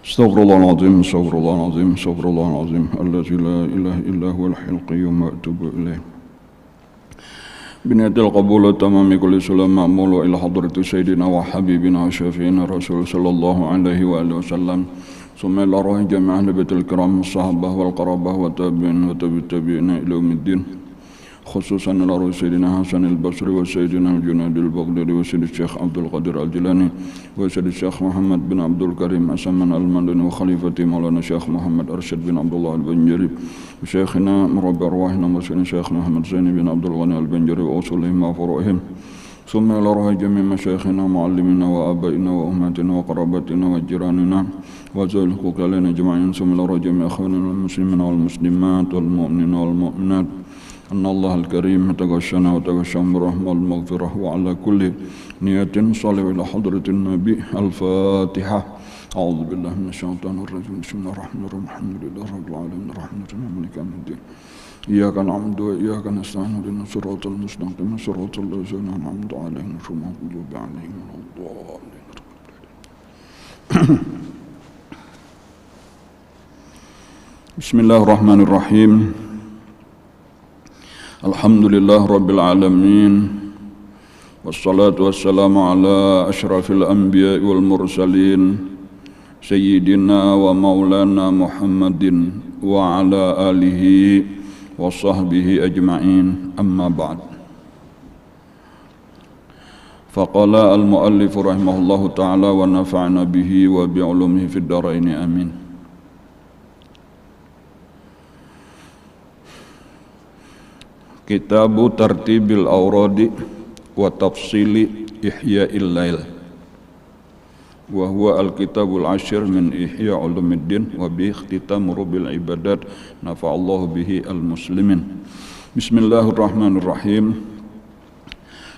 Astaghfirullahaladzim, astaghfirullahaladzim, astaghfirullahaladzim. Allazi la ilaha illa huwal hayyul qayyum wa atubu ilaih. Binatil qabul tamami kulli salam ma'mul ila hadrati sayyidina wa habibina wa syafi'ina Rasul sallallahu alaihi wa alihi wasallam. Summa ila ruhi jami'ah nabiyatil kiram, sahabah wal qarabah wa tabi'in wa tabi'ina ila yaumiddin. Khususan ila ruhi sayyidina Hasan al-Basri wa sayyidina al-Junaid al-Baghdadi wa sayyidina Syekh Abdul Qadir al-Jilani wa sayyidina Syekh Muhammad bin Abdul Karim As-Saman al-Madani wa khalifati Maulana Syekh Muhammad Arsyad bin Abdullah al-Banjari wa Syekhina Murabbi arwahina wa sayyidina Syekh Muhammad Zaini bin Abdul Ghani al-Banjari wa usulihim wa furu'ihim. Summa ila ruhi jami' masyayikhina muallimina wa abaina wa ummatina wa qarabatina wa jiranina wa zawil huquqalina jama'in. Summa ila ruhi jami' akhwanina al-muslimina wal muslimat wal mu'minina wal mu'minat. أن الله الكريم تغشنا وتغشم برحمة المغفرة وعلى كل نية صالح إلى حضرة النبي. الفاتحة. أعوذ بالله من الشيطان الرجيم. بسم الله الرحمن الرحيم. الحمد لله رب العالمين الرحمن الرحيم مالك يوم الدين. إياك نعبد وإياك نستعين اهدنا الصراط المستقيم صراط الذين أنعمت عليهم غير المغضوب عليهم ولا الضالين. بسم الله الرحمن الرحيم. Alhamdulillah Rabbil Alamin. Wassalatu wassalamu ala ashrafil anbiya wal mursalin Sayyidina wa maulana Muhammadin wa ala alihi wa sahbihi ajma'in. Amma ba'd. Faqala al-muallifu rahimahullahu ta'ala wa nafa'na bihi wa bi'ulumihi fid daraini amin. Kitabu Tartibil Awradi wa Tafsili Ihya'il Lail wa huwa al-kitabul ashir min Ihya' Ulumuddin wa bi ikhtitam rubil ibadat nafa'allahu bihi al-muslimin. Bismillahirrahmanirrahim.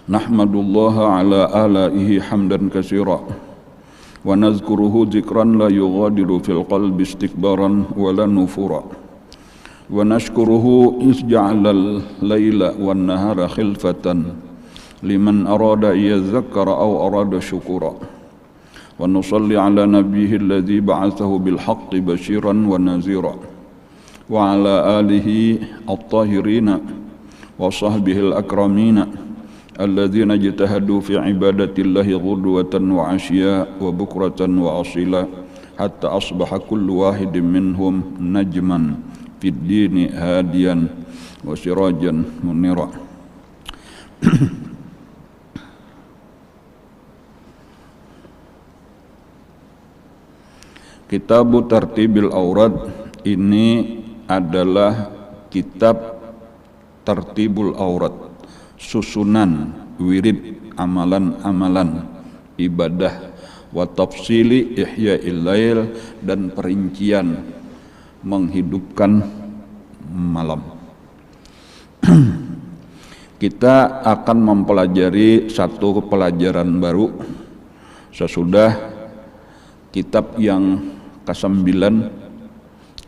Nahmadullaha ala alaihi hamdan katsira wa nazkuruhu dzikran la yughadiru fil qalbi istikbaran wa la nufura. Wa nashkuruhu isja'alal layla wan nahara khilfatan liman arada yadhakkara aw arada syukura. Wa nusalli ala nabiyhi alladhi ba'athahu bil haqqi bashiran wa nazira wa ala alihi at-tahirina wa sahbihi al-akramina alladhina ijtahadu fi ibadatillahi ghudwatan wa 'ashya wa bukratan wa asila hatta asbaha kullu wahidin minhum najman fid dini hadiyan wa sirajan munira. Kitabu Tartibil Awrad ini adalah kitab Tartibul Awrad, susunan wirid amalan-amalan ibadah, wa tafsili Ihya'il Lail, dan perincian menghidupkan malam. Kita akan mempelajari satu pelajaran baru sesudah kitab yang ke-9,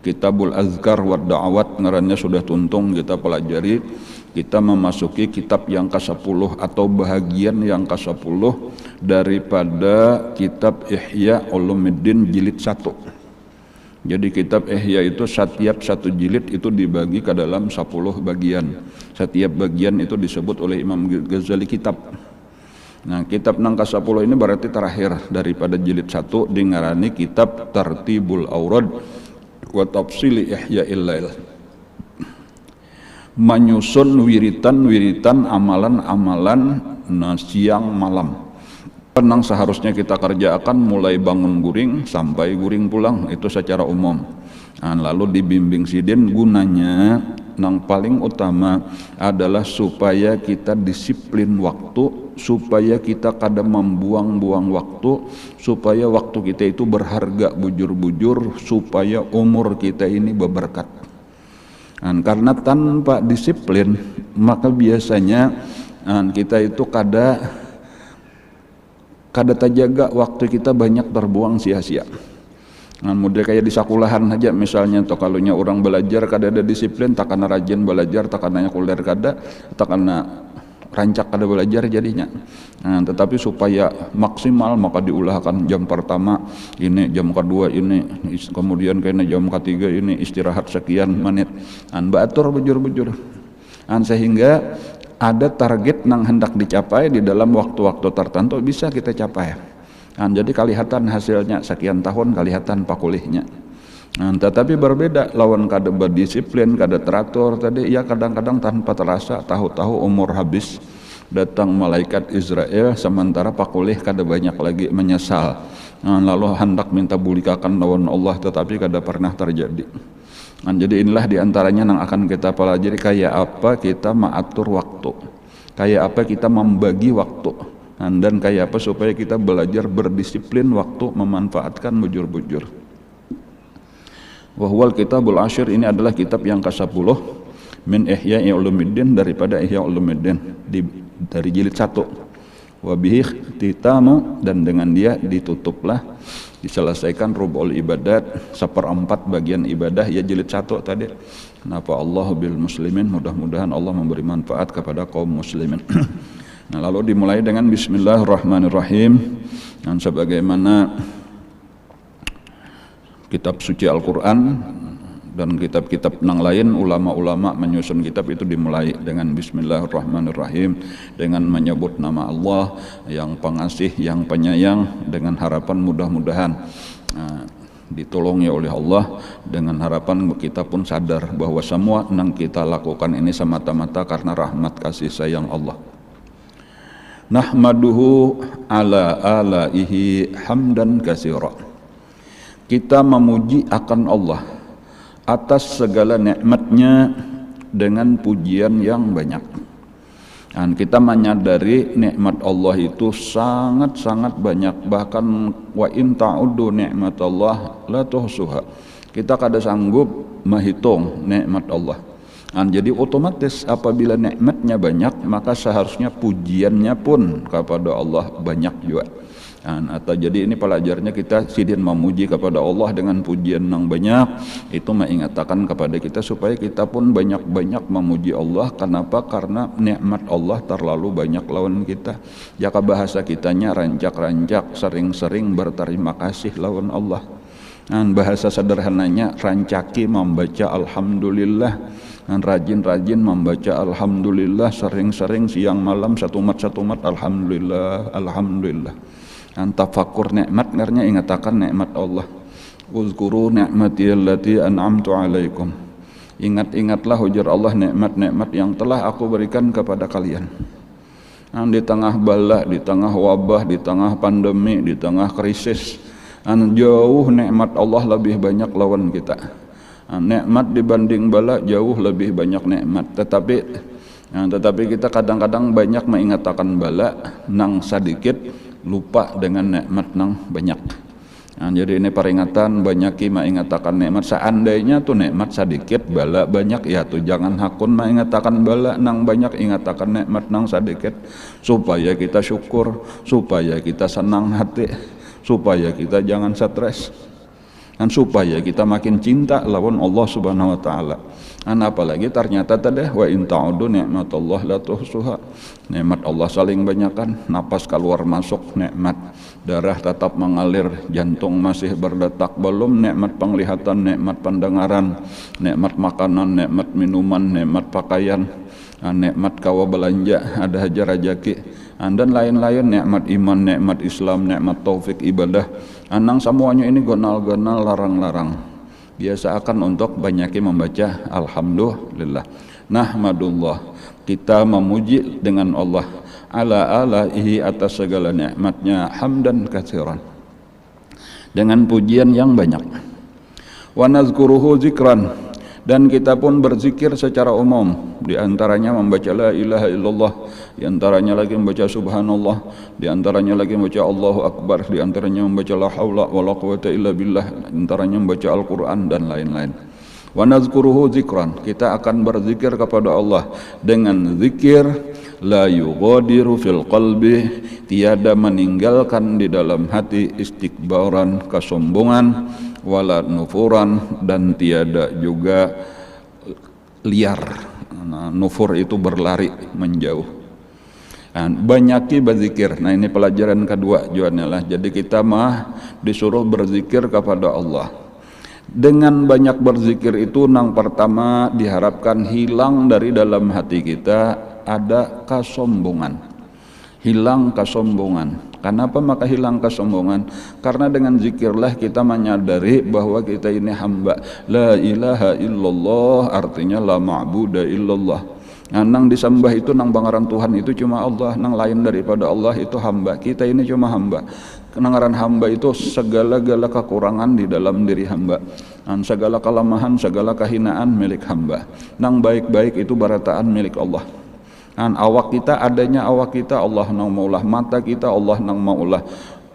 Kitabul Azkar wa Da'awat, ngarannya sudah tuntung kita pelajari. Kita memasuki kitab yang ke-10 atau bahagian yang ke-10 daripada kitab Ihya' Ulumuddin jilid 1. Jadi kitab Ihya itu setiap satu jilid itu dibagi ke dalam 10 bagian. Setiap bagian itu disebut oleh Imam Ghazali kitab. Nah, kitab nang ke-10 ini berarti terakhir daripada jilid 1, dingarani kitab Tartibul Awrad wa Tafsili Ihya'il Lail. Menyusun wiritan-wiritan amalan-amalan siang malam. Penang seharusnya kita kerjakan mulai bangun guring sampai guring pulang, itu secara umum. Nah, lalu dibimbing sidin gunanya yang paling utama adalah supaya kita disiplin waktu, supaya kita kada membuang-buang waktu, supaya waktu kita itu berharga bujur-bujur, supaya umur kita ini berberkat. Nah, karena tanpa disiplin maka biasanya kita itu kada terjaga, waktu kita banyak terbuang sia-sia. Nah, mudah kayak di sekolahan aja misalnya, atau kalunya orang belajar kada ada disiplin, tak kena rajin belajar, tak kena kuliah kada, tak kena rancak kada belajar jadinya. Nah, tetapi supaya maksimal maka diulahkan jam pertama ini, jam kedua ini, kemudian kena jam ketiga ini istirahat sekian menit. Batur bujur-bujur. Sehingga ada target yang hendak dicapai di dalam waktu-waktu tertentu bisa kita capai. Jadi kelihatan hasilnya sekian tahun kelihatan pakulihnya. Tetapi berbeda lawan kada berdisiplin, kada teratur tadi ya kadang-kadang tanpa terasa tahu-tahu umur habis datang malaikat Israel sementara pakulih kada banyak lagi menyesal. Lalu hendak minta bulikakan lawan Allah tetapi kada pernah terjadi. Jadi inilah diantaranya yang akan kita pelajari kayak apa kita mengatur waktu, kayak apa kita membagi waktu, dan kayak apa supaya kita belajar berdisiplin waktu memanfaatkan bujur-bujur. Wahwal Kitabul Ashir, ini adalah kitab yang ke-10 min Ihya'i Ulumuddin, daripada Ihya' Ulumuddin dari jilid 1. Wabihi titamu, dan dengan dia ditutuplah, diselesaikan rub'ul ibadat, 1/4 bagian ibadah, ya jilid 1 tadi. Kenapa Allah bil muslimin, mudah-mudahan Allah memberi manfaat kepada kaum muslimin. Nah, lalu dimulai dengan Bismillahirrahmanirrahim, dan sebagaimana kitab suci Al-Quran dan kitab-kitab yang lain, ulama-ulama menyusun kitab itu dimulai dengan Bismillahirrahmanirrahim, dengan menyebut nama Allah yang pengasih, yang penyayang, dengan harapan mudah-mudahan ditolongi oleh Allah, dengan harapan kita pun sadar bahwa semua yang kita lakukan ini semata-mata karena rahmat kasih sayang Allah. Nahmaduhu ala alaihi hamdan katsira. Kita memuji akan Allah atas segala nikmatnya dengan pujian yang banyak. Dan kita menyadari nikmat Allah itu sangat-sangat banyak, bahkan wa in ta'uddu nikmatallah la tuhsuha. Kita kada sanggup menghitung nikmat Allah. Dan jadi otomatis apabila nikmatnya banyak, maka seharusnya pujiannya pun kepada Allah banyak juga. Atau jadi ini pelajarnya kita sidin memuji kepada Allah dengan pujian yang banyak, itu mengingatkan kepada kita supaya kita pun banyak-banyak memuji Allah. Kenapa? Karena nikmat Allah terlalu banyak lawan kita. Jika bahasa kitanya rancak-rancak, sering-sering berterima kasih lawan Allah. Dan bahasa sederhananya rancaki membaca alhamdulillah, dan rajin-rajin membaca alhamdulillah, sering-sering siang malam satu mat alhamdulillah, alhamdulillah. Tafakur nikmat, karena ingatakan nikmat Allah. Uzkuru ni'mati allati an'amtu alaikum. Ingat-ingatlah ujar Allah nikmat-nikmat yang telah aku berikan kepada kalian. Di tengah bala, di tengah wabah, di tengah pandemi, di tengah krisis, jauh nikmat Allah lebih banyak lawan kita. Nikmat dibanding bala jauh lebih banyak nikmat. Tetapi kita kadang-kadang banyak mengingatkan bala nang sedikit, lupa dengan nikmat nang banyak. Jadi ini peringatan, banyaki mengingatkan nikmat. Seandainya tuh nikmat sedikit, bala banyak, ya tuh jangan hakun mengingatkan bala nang banyak, ingatkan nikmat nang sedikit, supaya kita syukur, supaya kita senang hati, supaya kita jangan stres, dan supaya kita makin cinta lawan Allah Subhanahu wa taala. Apalagi ternyata tadi wa in ta'udu nikmatullah la tuhsuha. Nikmat Allah saling banyakkan, napas keluar masuk nikmat, darah tetap mengalir, jantung masih berdetak, belum nikmat penglihatan, nikmat pendengaran, nikmat makanan, nikmat minuman, nikmat pakaian, nikmat kawa belanja, ada haja rajaki, dan lain-lain, nikmat iman, nikmat Islam, nikmat taufik ibadah. Anang semuanya ini gonal-gonal, larang-larang. Biasa akan untuk banyaki membaca alhamdulillah. Nahmadullah, kita memuji dengan Allah ala alaihi, atas segala nikmatnya, hamdan katsiran, dengan pujian yang banyak. Wa nazkuruhu zikran, dan kita pun berzikir secara umum, di antaranya membaca la ilaha illallah, di antaranya lagi membaca subhanallah, di antaranya lagi membaca Allahu akbar, di antaranya membaca la haula wala quwata illa billah, di antaranya membaca Al-Qur'an dan lain-lain. Wa nazkuruhu zikran, kita akan berzikir kepada Allah dengan zikir la yughadiru fil qalbi, tiada meninggalkan di dalam hati istikbaran, kesombongan, wala nufuran, dan tiada juga liar. Nufur itu berlari menjauh. Banyaki berzikir. Nah, ini pelajaran kedua juannya lah. Jadi kita mah disuruh berzikir kepada Allah. Dengan banyak berzikir itu nang pertama diharapkan hilang dari dalam hati kita ada kesombongan. Hilang kesombongan. Kenapa maka hilang kesombongan? Karena dengan zikirlah kita menyadari bahwa kita ini hamba. La ilaha illallah artinya la ma'buda illallah. Nang disembah itu nang pangaran Tuhan itu cuma Allah, nang lain daripada Allah itu hamba. Kita ini cuma hamba. Kenangaran hamba itu segala-gala kekurangan di dalam diri hamba. Segala kelemahan, segala kehinaan milik hamba. Nang baik-baik itu barataan milik Allah. Awak kita adanya awak kita Allah nang maulah, mata kita Allah nang maulah.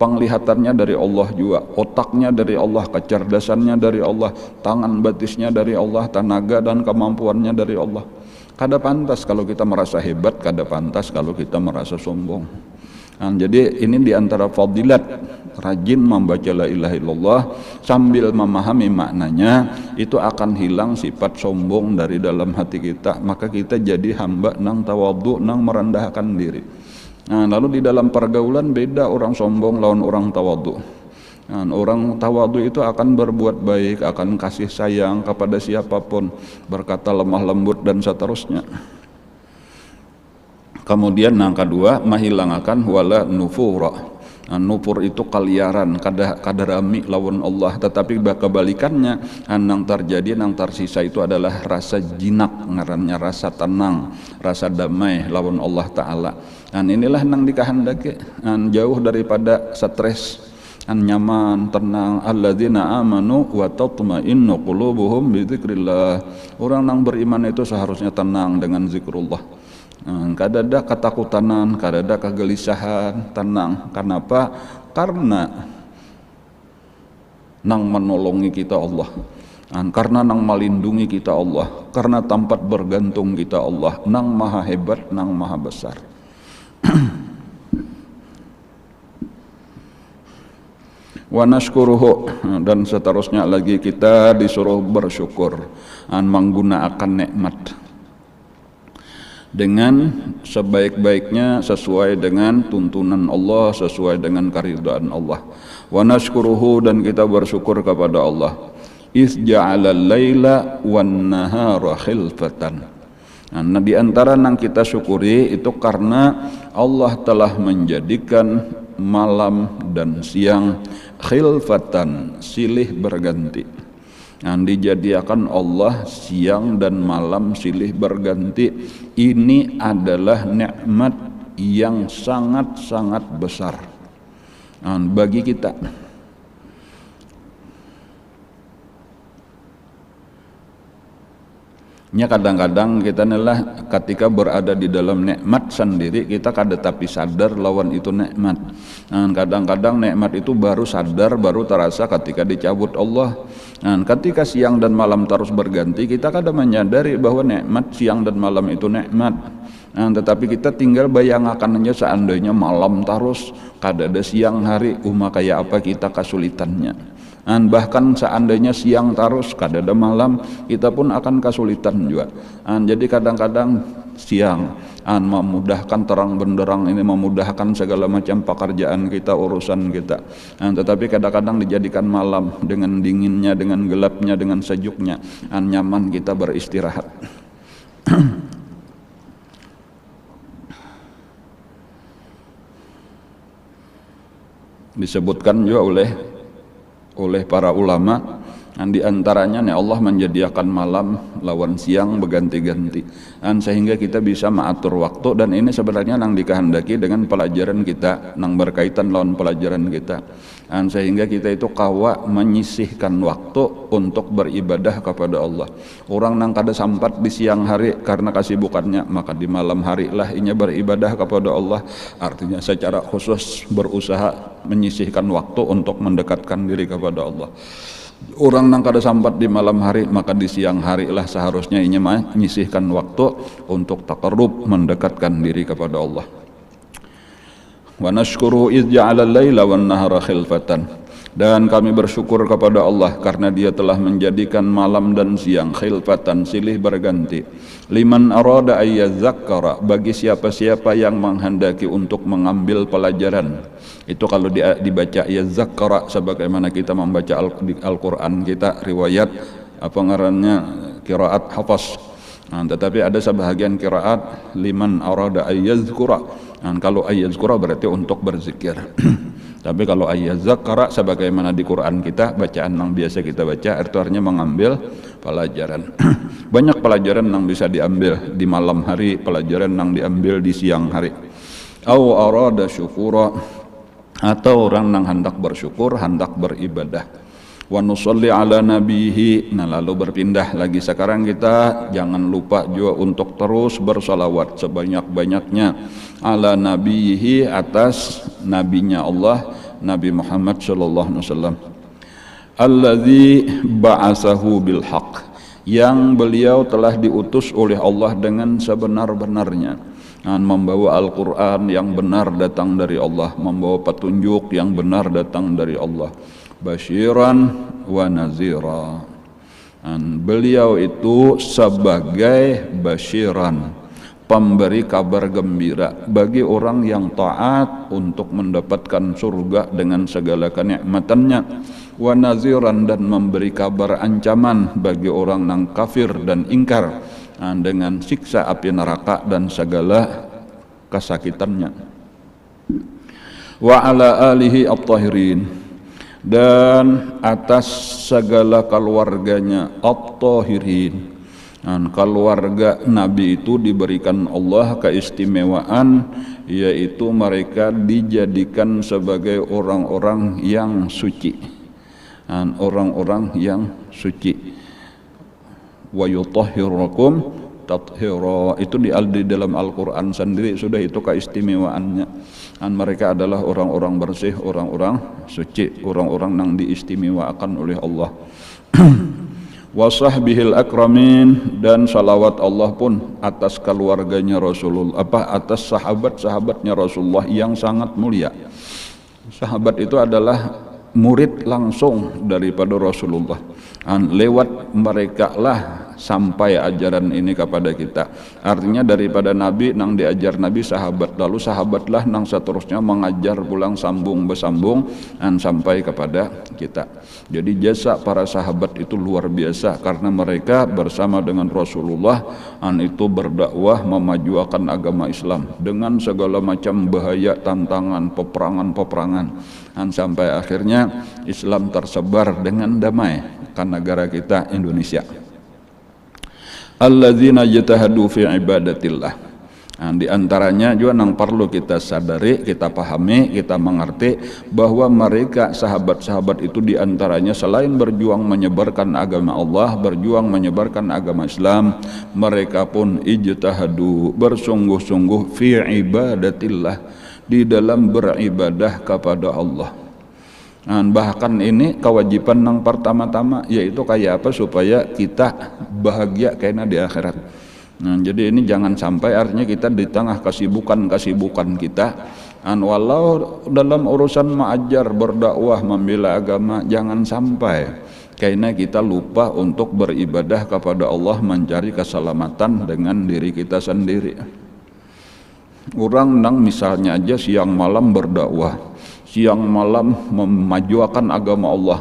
Penglihatannya dari Allah juga, otaknya dari Allah, kecerdasannya dari Allah, tangan batisnya dari Allah, tenaga dan kemampuannya dari Allah. Kada pantas kalau kita merasa hebat, kada pantas kalau kita merasa sombong. Jadi ini diantara fadilat rajin membaca la ilaha illallah sambil memahami maknanya, itu akan hilang sifat sombong dari dalam hati kita. Maka kita jadi hamba nang tawadhu, nang merendahkan diri. Lalu di dalam pergaulan beda orang sombong lawan orang tawadhu. Orang tawadhu itu akan berbuat baik, akan kasih sayang kepada siapapun, berkata lemah lembut dan seterusnya. Kemudian yang kedua, menghilangkan wala nufura. Nufur itu kaliaran, kadarami lawan Allah. Tetapi kebalikannya, nang terjadi, nang tersisa itu adalah rasa jinak, ngarannya rasa tenang, rasa damai lawan Allah Ta'ala. Inilah nang dikehendaki, jauh daripada stres, nyaman, tenang. Alladzina amanu wa tatma'innu qulubuhum bi dzikrillah. Orang yang beriman itu seharusnya tenang dengan zikrullah. Kada ada ketakutan, kada ada kegelisahan, tenang. Kenapa? Karena nang menolongi kita Allah. Karena nang melindungi kita Allah. Karena tempat bergantung kita Allah. Nang maha hebat, nang maha besar. Wa nashkuruhu, dan seterusnya lagi kita disuruh bersyukur menggunakan nikmat dengan sebaik-baiknya, sesuai dengan tuntunan Allah, sesuai dengan keridhaan Allah. Wa nashkuruhu, dan kita bersyukur kepada Allah. Iz ja'alal laila wan nahara khilfatan. Nah, di antara yang kita syukuri itu karena Allah telah menjadikan malam dan siang khilfatan, silih berganti. Dijadikan Allah siang dan malam silih berganti. Ini adalah nikmat yang sangat-sangat besar bagi kita. Kadang-kadang kita nelah ketika berada di dalam nikmat sendiri kita kada tapi sadar lawan itu nikmat. Kadang-kadang nikmat itu baru sadar, baru terasa ketika dicabut Allah. Ketika siang dan malam terus berganti, kita kada menyadari bahwa nikmat siang dan malam itu nikmat. Tetapi kita tinggal bayangkan aja seandainya malam terus, kada ada siang hari, kayak apa kita kesulitannya. Bahkan seandainya siang terus kada ada malam, kita pun akan kesulitan juga. Jadi kadang-kadang siang memudahkan terang benderang, ini memudahkan segala macam pekerjaan kita, urusan kita. Tetapi kadang-kadang dijadikan malam dengan dinginnya, dengan gelapnya, dengan sejuknya, nyaman kita beristirahat. Disebutkan juga oleh para ulama, di antaranya Allah menjadikan malam lawan siang berganti-ganti, sehingga kita bisa mengatur waktu. Dan ini sebenarnya yang dikehendaki dengan pelajaran kita, yang berkaitan lawan pelajaran kita, sehingga kita itu kawa menyisihkan waktu untuk beribadah kepada Allah. Orang yang kada sempat di siang hari karena kesibukannya, maka di malam hari lah inya beribadah kepada Allah. Artinya secara khusus berusaha menyisihkan waktu untuk mendekatkan diri kepada Allah. Orang yang kada sempat di malam hari, maka di siang hari lah seharusnya inya menyisihkan waktu untuk taqarrub, mendekatkan diri kepada Allah. Wa nashkuru idh ja'ala al-laila wan nahara khilfatan. Dan kami bersyukur kepada Allah karena Dia telah menjadikan malam dan siang khilfatan, silih berganti. Liman arada ayyazakkara, bagi siapa-siapa yang menghendaki untuk mengambil pelajaran. Itu kalau dibaca yazakkara sebagaimana kita membaca Al-Qur'an kita riwayat apa ngarannya qiraat hafaz. Nah, tetapi ada sebahagian qiraat liman arada ayyazkura. Nah, kalau ayyazkura berarti untuk berzikir. Tapi kalau ayyazakkara sebagaimana di Quran kita bacaan yang biasa kita baca artinya mengambil pelajaran. Banyak pelajaran yang bisa diambil di malam hari, pelajaran yang diambil di siang hari. Au arada syukura, atau orang yang hendak bersyukur, hendak beribadah. Wa nusalli ala nabihi. Nah, lalu berpindah lagi sekarang kita jangan lupa juga untuk terus bersalawat sebanyak-banyaknya ala nabihi, atas nabinya Allah, Nabi Muhammad sallallahu alaihi wasallam, alladzi ba'atsahu bil haqq, yang beliau telah diutus oleh Allah dengan sebenar-benarnya, dan membawa Al-Qur'an yang benar datang dari Allah, membawa petunjuk yang benar datang dari Allah, basyiran wa nazira. Dan beliau itu sebagai basyiran, pemberi kabar gembira bagi orang yang taat untuk mendapatkan surga dengan segala kenikmatannya, wa naziran, dan memberi kabar ancaman bagi orang yang kafir dan ingkar dengan siksa api neraka dan segala kesakitannya. Wa ala alihi at-tahirin, dan atas segala keluarganya at-tahirin. Dan keluarga Nabi itu diberikan Allah keistimewaan, yaitu mereka dijadikan sebagai orang-orang yang suci, dan orang-orang yang suci. Wa yutahhirukum tathira, itu di dalam Al-Quran sendiri sudah itu keistimewaannya. Dan mereka adalah orang-orang bersih, orang-orang suci, orang-orang yang diistimewakan oleh Allah. Wa sahbihil akramin, dan salawat Allah pun atas keluarganya Rasulullah, atas sahabat-sahabatnya Rasulullah yang sangat mulia. Sahabat itu adalah murid langsung daripada Rasulullah, dan lewat mereka lah sampai ajaran ini kepada kita. Artinya daripada Nabi nang diajar Nabi sahabat, lalu sahabatlah nang seterusnya mengajar pulang sambung bersambung dan sampai kepada kita. Jadi jasa para sahabat itu luar biasa, karena mereka bersama dengan Rasulullah dan itu berdakwah memajukan agama Islam dengan segala macam bahaya, tantangan, peperangan-peperangan, dan sampai akhirnya Islam tersebar dengan damai ke negara kita Indonesia. Alladzina jatahadu fi ibadatillah. Nah, di antaranya juga yang perlu kita sadari, kita pahami, kita mengerti bahwa mereka sahabat-sahabat itu di antaranya selain berjuang menyebarkan agama Allah, berjuang menyebarkan agama Islam, mereka pun ijtahadu, bersungguh-sungguh fi ibadatillah, di dalam beribadah kepada Allah. Dan bahkan ini kewajiban yang pertama-tama, yaitu kayak apa supaya kita bahagia kayaknya di akhirat. Nah, jadi ini jangan sampai artinya kita di tengah kesibukan kita, dan walau dalam urusan mengajar, berdakwah, membela agama, jangan sampai kayaknya kita lupa untuk beribadah kepada Allah, mencari keselamatan dengan diri kita sendiri. Orang nang misalnya aja siang malam berdakwah, siang malam memajukan agama Allah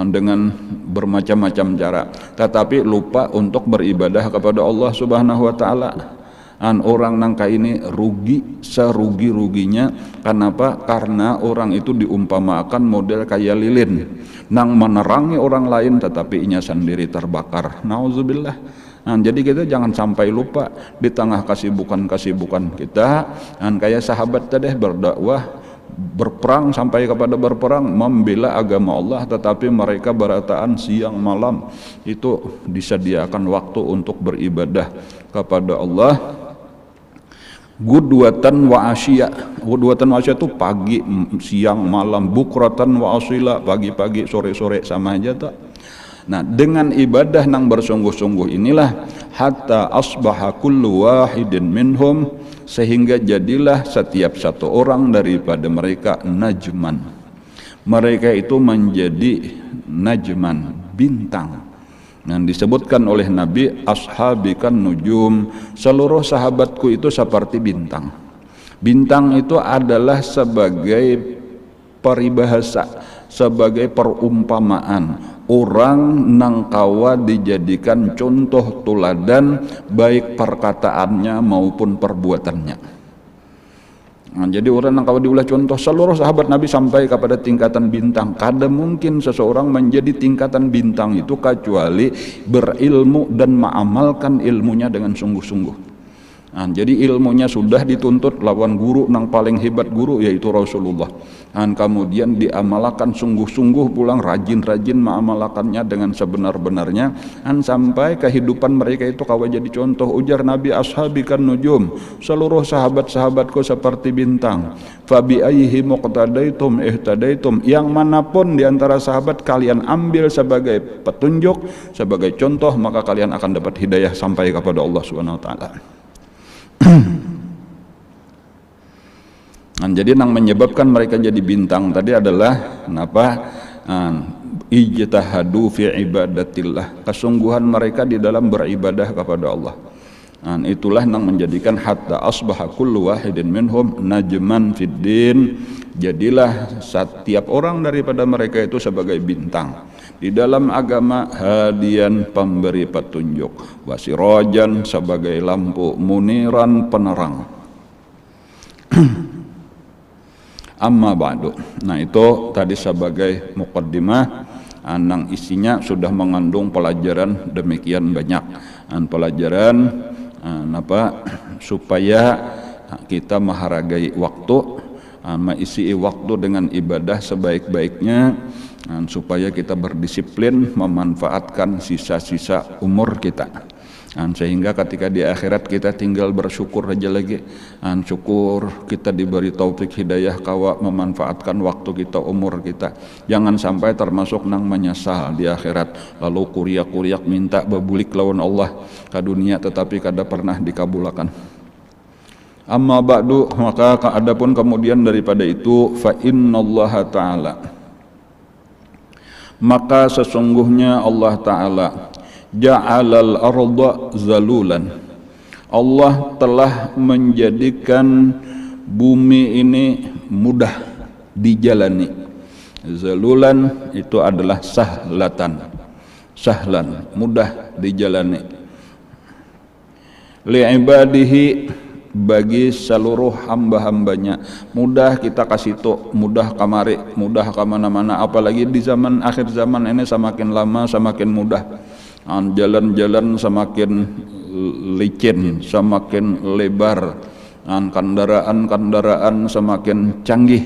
dengan bermacam-macam cara, tetapi lupa untuk beribadah kepada Allah Subhanahu wa taala. Dan orang nangka ini rugi serugi-ruginya. Kenapa? Karena orang itu diumpamakan model kayak lilin nang menerangi orang lain tetapi inya sendiri terbakar. Nauzubillah. Nah, jadi kita jangan sampai lupa di tengah kesibukan kita, dan kayak sahabat tadi berdakwah, berperang sampai kepada berperang, membela agama Allah, tetapi mereka berataan siang malam itu disediakan waktu untuk beribadah kepada Allah. Gudwatan wa asya. Gudwatan wa asya itu pagi, siang, malam. Bukratan wa asila, pagi-pagi, sore-sore, sama aja tak? Nah, dengan ibadah nang bersungguh-sungguh inilah hatta asbaha kullu wahidin minhum sehingga jadilah setiap satu orang daripada mereka najman. Mereka itu menjadi najman, bintang. Dan disebutkan oleh Nabi, ashabikan nujum, seluruh sahabatku itu seperti bintang. Bintang itu adalah sebagai peribahasa, sebagai perumpamaan orang nang kawa dijadikan contoh tuladan baik perkataannya maupun perbuatannya. Nah, jadi orang yang kalau diulah contoh seluruh sahabat Nabi sampai kepada tingkatan bintang. Kada mungkin seseorang menjadi tingkatan bintang itu kecuali berilmu dan mengamalkan ilmunya dengan sungguh-sungguh. Nah, jadi ilmunya sudah dituntut lawan guru yang paling hebat guru yaitu Rasulullah. Dan kemudian diamalkan sungguh-sungguh pulang rajin-rajin mengamalkannya dengan sebenar-benarnya. Dan sampai kehidupan mereka itu kawa jadi contoh. Ujar Nabi, ashabikan nujum, seluruh sahabat-sahabatku seperti bintang. Fabi ayyihi muqtadaitum ihtadaitum, yang manapun diantara sahabat kalian ambil sebagai petunjuk, sebagai contoh, maka kalian akan dapat hidayah sampai kepada Allah Subhanahu wa taala. Jadi yang menyebabkan mereka jadi bintang tadi adalah kenapa? Ijtahadu fi ibadatillah, kesungguhan mereka di dalam beribadah kepada Allah. Itulah yang menjadikan hatta asbaha kullu wahidin minhum najman fid din, jadilah setiap orang daripada mereka itu sebagai bintang di dalam agama, hadian pemberi petunjuk, wasirajan sebagai lampu, muniran penerang. Amma ba'du. Nah, itu tadi sebagai muqaddimah yang isinya sudah mengandung pelajaran demikian banyak. Pelajaran supaya kita menghargai waktu, mengisi waktu dengan ibadah sebaik-baiknya, supaya kita berdisiplin memanfaatkan sisa-sisa umur kita, sehingga ketika di akhirat kita tinggal bersyukur aja lagi. Syukur kita diberi taufik hidayah kawa memanfaatkan waktu kita, umur kita. Jangan sampai termasuk nang menyesal di akhirat lalu kuriak-kuriak minta babulik lawan Allah ke dunia tetapi kada pernah dikabulkan. Amma ba'du, maka adapun kemudian daripada itu, fa innallaha ta'ala, maka sesungguhnya Allah Ta'ala ja'alal arda zalulan, Allah telah menjadikan bumi ini mudah dijalani. Zalulan itu adalah sahlatan, sahlan, mudah dijalani. Li'ibadihi, bagi seluruh hamba-hambanya, mudah kita kasih to, mudah kamari, mudah kemana-mana. Apalagi di zaman akhir zaman ini semakin lama semakin mudah. Jalan-jalan semakin licin, semakin lebar, kendaraan-kendaraan semakin canggih,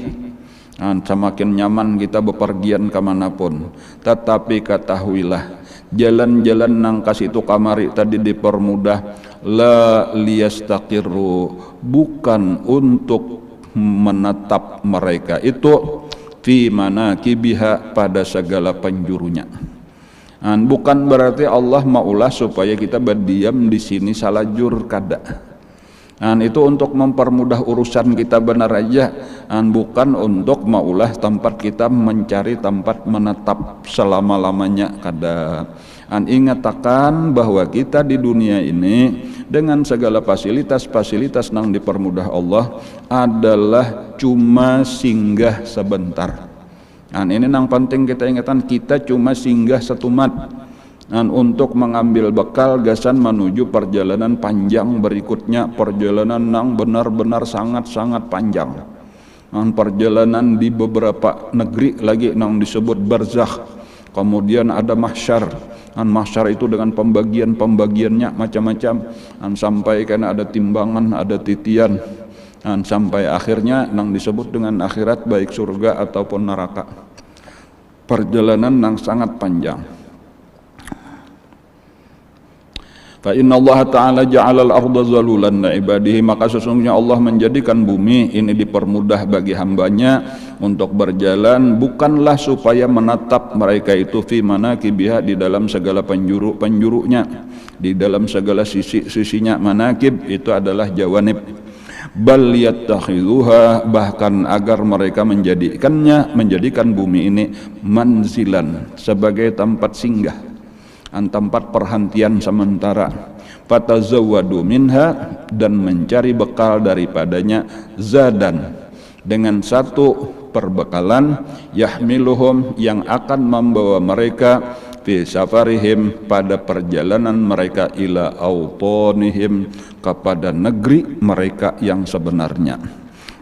semakin nyaman kita bepergian kemanapun. Tetapi ketahuilah, jalan-jalan nang kasih itu kamari tadi dipermudah, la liyastaqirru, bukan untuk menetap mereka itu fi manakibiha, pada segala penjurunya. Bukan berarti Allah maulah supaya kita berdiam di sini salajur, kada. Itu untuk mempermudah urusan kita benar aja, bukan untuk maulah tempat kita mencari tempat menetap selama-lamanya, kada. Ingatkan bahwa kita di dunia ini dengan segala fasilitas-fasilitas yang dipermudah Allah adalah cuma singgah sebentar. Ini yang penting kita ingatkan, kita cuma singgah setumat untuk mengambil bekal gasan menuju perjalanan panjang berikutnya, perjalanan yang benar-benar sangat-sangat panjang. Perjalanan di beberapa negeri lagi yang disebut barzakh. Kemudian ada mahsyar. Mahsyar itu dengan pembagian-pembagiannya macam-macam, sampai karena ada timbangan, ada titian, sampai akhirnya yang disebut dengan akhirat, baik surga ataupun neraka. Perjalanan yang sangat panjang. Fa inna Allah Ta'ala ja'alal arda zalulan li ibadihi, maka sesungguhnya Allah menjadikan bumi ini dipermudah bagi hambanya untuk berjalan, bukanlah supaya menatap mereka itu fi manakibiha, di dalam segala penjuru-penjurunya, di dalam segala sisi-sisinya. Manakib itu adalah jawanib. bal yattakhidhuha, bahkan agar mereka menjadikan bumi ini manzilan, sebagai tempat singgah, tempat perhentian sementara. Fatazawwadu minha, dan mencari bekal daripadanya, zadan, dengan satu perbekalan, yahmiluhum, yang akan membawa mereka fi safarihim, pada perjalanan mereka, ila autonihim, kepada negeri mereka yang sebenarnya.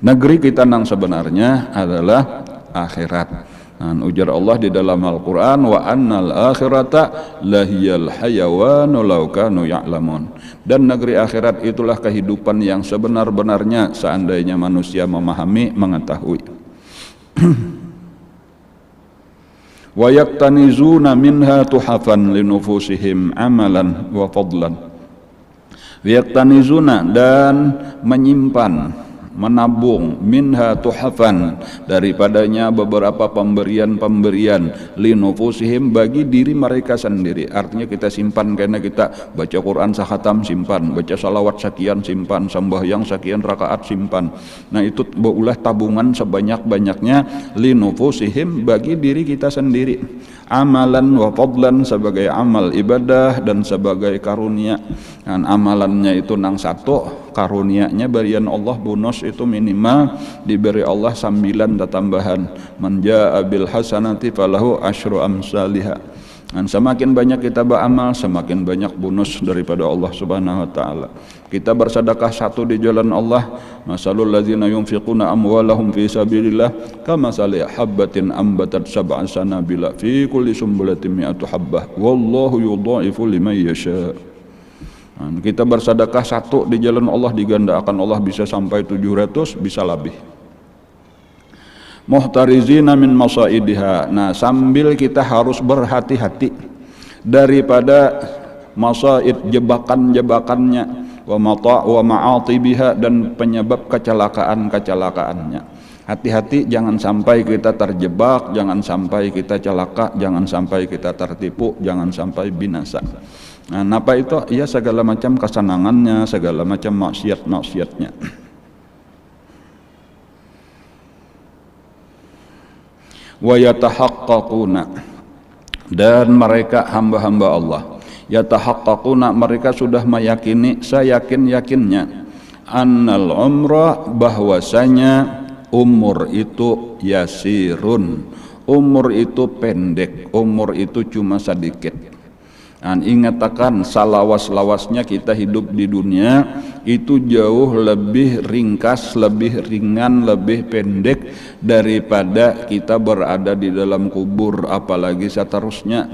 Negeri kita yang sebenarnya adalah akhirat. Ujar Allah di dalam Al-Quran, wa annal akhirata lahiyal hayawanu law kanu ya'lamun, dan negeri akhirat itulah kehidupan yang sebenar-benarnya seandainya manusia memahami, mengetahui. Wa yaktanizuna minha tuhafan linufusihim amalan wa fadlan. Wa yaktanizuna, dan menyimpan, menabung, minha tuhafan, daripadanya beberapa pemberian-pemberian, linufusihim, bagi diri mereka sendiri. Artinya kita simpan, karena kita baca Quran sakhatam simpan, baca salawat sekian simpan, sembahyang sekian rakaat simpan. Nah itu beulah tabungan sebanyak-banyaknya, linufusihim, bagi diri kita sendiri, amalan wa fadlan, sebagai amal ibadah dan sebagai karunia. Dan amalannya itu nang satu, karunianya barian Allah bonus itu minimal diberi Allah 9 tambahan, man jaa bil hasanati falahu asyru amsalihha. Dan semakin banyak kita beramal, semakin banyak bonus daripada Allah Subhanahu wa taala. Kita bersedekah satu di jalan Allah, masalul ladzina yunfiquna amwalahum fi sabilillah kamasali habbatin ambatat sab'a sanabila fi kulli sumbulatin mi'atu habbah wallahu yudha'ifu liman yasha. Kita bersedekah satu di jalan Allah, digandakan Allah bisa sampai 700, bisa lebih. Muhtarizina min masaidiha, nah sambil kita harus berhati-hati daripada masaid, jebakan-jebakannya, wa ma'atibiha, dan penyebab kecelakaan-kecelakaannya. Hati-hati, jangan sampai kita terjebak, jangan sampai kita celaka, jangan sampai kita tertipu, jangan sampai binasa. Nah, apa itu? Ya segala macam kesenangannya, segala macam maksiat-maksiatnya. Wa yatahaqqaquna, dan mereka hamba-hamba Allah, yatahaqqaquna, mereka sudah meyakini, seyakin-yakinnya, annal umra, bahwasanya umur itu yasirun, umur itu pendek, umur itu cuma sedikit. Dan ingatkan, salawas-lawasnya kita hidup di dunia itu jauh lebih ringkas, lebih ringan, lebih pendek daripada kita berada di dalam kubur, apalagi seterusnya.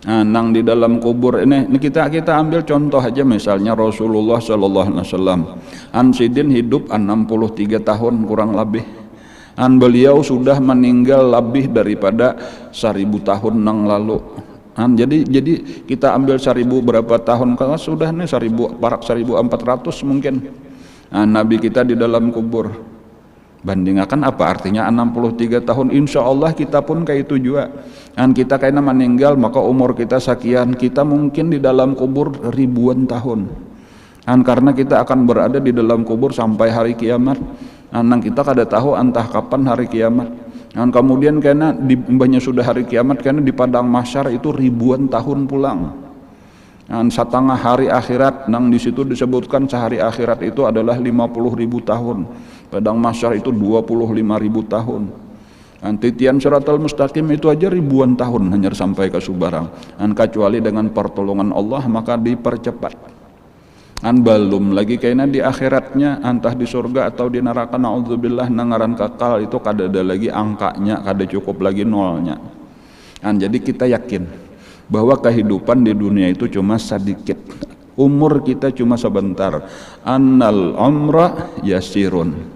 Nah, nang di dalam kubur ini kita ambil contoh aja, misalnya Rasulullah sallallahu alaihi wasallam, Sidin hidup 63 tahun kurang lebih. Beliau sudah meninggal lebih daripada 1000 tahun yang lalu. Jadi kita ambil 1000 berapa tahun, kalau sudah nih 1400 mungkin. Nabi kita di dalam kubur, bandingkan apa artinya 63 tahun, insya Allah kita pun kayak itu juga. Kita kayaknya meninggal, maka umur kita sekian, kita mungkin di dalam kubur ribuan tahun. Karena kita akan berada di dalam kubur sampai hari kiamat. Kita kada tahu entah kapan hari kiamat. Kemudian karena di mbahnya sudah hari kiamat, karena di padang mahsyar itu ribuan tahun pulang. Setengah hari akhirat, nang di situ disebutkan sehari akhirat itu adalah 50.000 tahun. Padang mahsyar itu 25.000 tahun. Titian Siratal Mustaqim itu aja ribuan tahun hanya sampai ke Subarang. Kecuali dengan pertolongan Allah maka dipercepat. Belum lagi kayaknya di akhiratnya, entah di surga atau di neraka, naudzubillah, nangaran kekal itu kada ada lagi angkanya, kada cukup lagi nolnya. Jadi kita yakin bahwa kehidupan di dunia itu cuma sedikit, umur kita cuma sebentar. Annal umra yasirun,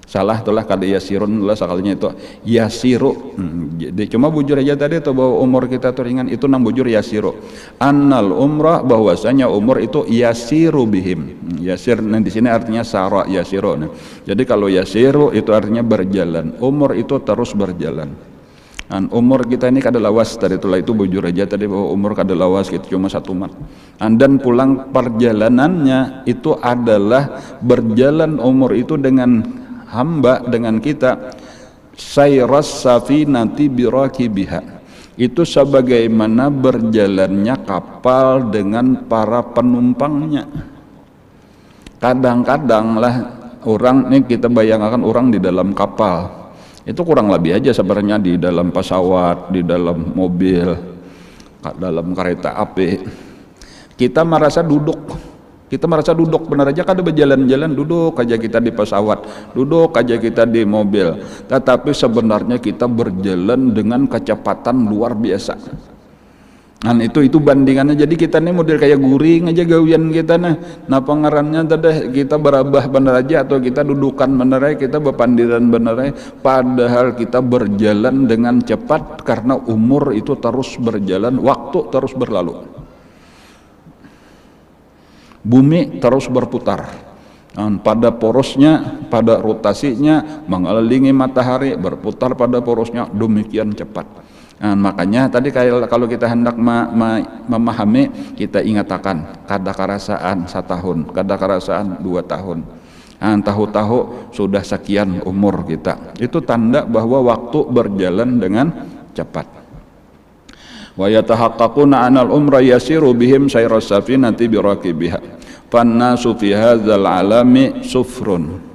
salah itulah kada yasirun lah, sekalinya itu yasiru. Jadi cuma bujur aja tadi itu bahwa umur kita itu ringan, itu nang bujur yasiru. Annal umrah, bahwasanya umur itu yasiru bihim. Yasir nah di sini artinya sara yasiru. Jadi kalau yasiru itu artinya berjalan, umur itu terus berjalan. Umur kita ini kada lawas, tadi itulah itu bujur aja tadi bahwa umur kada lawas gitu cuma satu mat. Dan pulang perjalanannya itu adalah berjalan umur itu dengan hamba, dengan kita, sayras safinati birakibiha, itu sebagaimana berjalannya kapal dengan para penumpangnya. Kadang-kadang lah orang ini kita bayangkan orang di dalam kapal, itu kurang lebih aja sebenarnya di dalam pesawat, di dalam mobil, dalam kereta api. Kita merasa duduk benar aja, kada berjalan-jalan, duduk aja kita di pesawat, duduk aja kita di mobil. Tetapi sebenarnya kita berjalan dengan kecepatan luar biasa. Itu bandingannya. Jadi kita nih model kayak guring aja gawian kita nah pengarannya tadi kita berabah bener aja atau kita dudukan bener aja, kita berpandiran bener aja, padahal kita berjalan dengan cepat karena umur itu terus berjalan, waktu terus berlalu, bumi terus berputar pada porosnya, pada rotasinya mengelilingi matahari, berputar pada porosnya demikian cepat. Makanya tadi kalau kita hendak memahami, kita ingatakan kada karasaan 1 tahun, kada karasaan 2 tahun, tahu-tahu sudah sekian umur kita. Itu tanda bahwa waktu berjalan dengan cepat. Wa yatahaqqaquna anal umra yasiru bihim sayras safinati birakibiha fannasu fi hadzal alami sufrun.